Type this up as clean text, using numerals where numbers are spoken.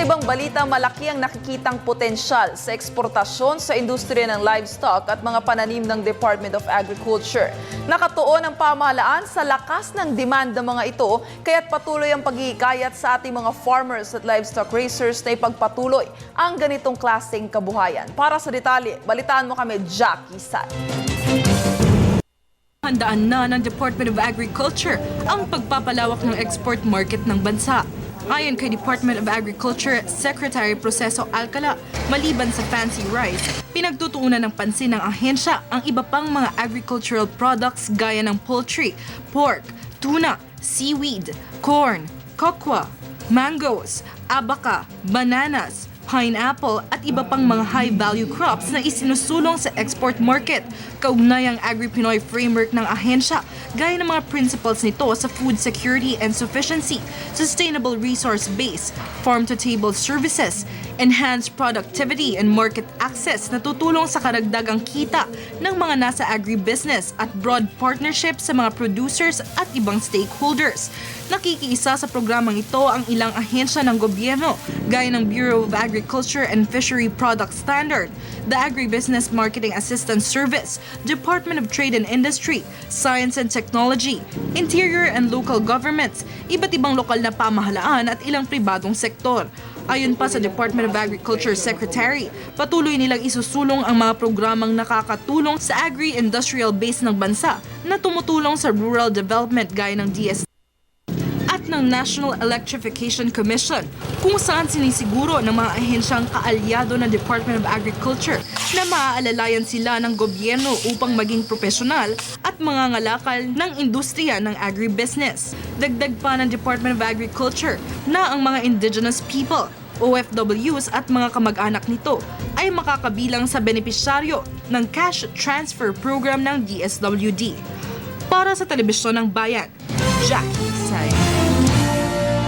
ibang balita, malaki ang nakikitang potensyal sa eksportasyon sa industriya ng livestock at mga pananim ng Department of Agriculture. Nakatuon ang pamahalaan sa lakas ng demand ng mga ito, kaya't patuloy ang paghihikayat sa ating mga farmers at livestock raisers na ipagpatuloy ang ganitong klaseng kabuhayan. Para sa detalye, balitaan mo kami, Jackie Sat. Handaan na ng Department of Agriculture ang pagpapalawak ng export market ng bansa. Ayon kay Department of Agriculture Secretary Proceso Alcala, maliban sa fancy rice, pinagtutuunan ng pansin ng ahensya ang iba pang mga agricultural products gaya ng poultry, pork, tuna, seaweed, corn, cocoa, mangoes, abaca, bananas, pineapple at iba pang mga high-value crops na isinusulong sa export market. Kaugnay ang Agri-Pinoy framework ng ahensya, gaya ng mga principles nito sa food security and sufficiency, sustainable resource base, farm-to-table services, enhanced productivity and market access na tutulong sa karagdagang kita ng mga nasa agribusiness at broad partnership sa mga producers at ibang stakeholders. Nakikiisa sa programang ito ang ilang ahensya ng gobyerno, gaya ng Bureau of Agriculture and Fishery Product Standard, the Agribusiness Marketing Assistance Service, Department of Trade and Industry, Science and Technology, Interior and Local Governments, iba't ibang lokal na pamahalaan at ilang pribadong sektor. Ayon pa sa Department of Agriculture Secretary, patuloy nilang isusulong ang mga programang nakakatulong sa agri-industrial base ng bansa na tumutulong sa rural development gaya ng DSWD at ng National Electrification Commission, kung saan sinisiguro ng mga ahensyang kaalyado ng Department of Agriculture na maaalalayan sila ng gobyerno upang maging profesional at mga ngalakal ng industriya ng agribusiness. Dagdag pa ng Department of Agriculture na ang mga indigenous people, OFWs at mga kamag-anak nito ay makakabilang sa benepisyaryo ng cash transfer program ng DSWD. Para sa Telebisyon ng Bayan, Jackie Say.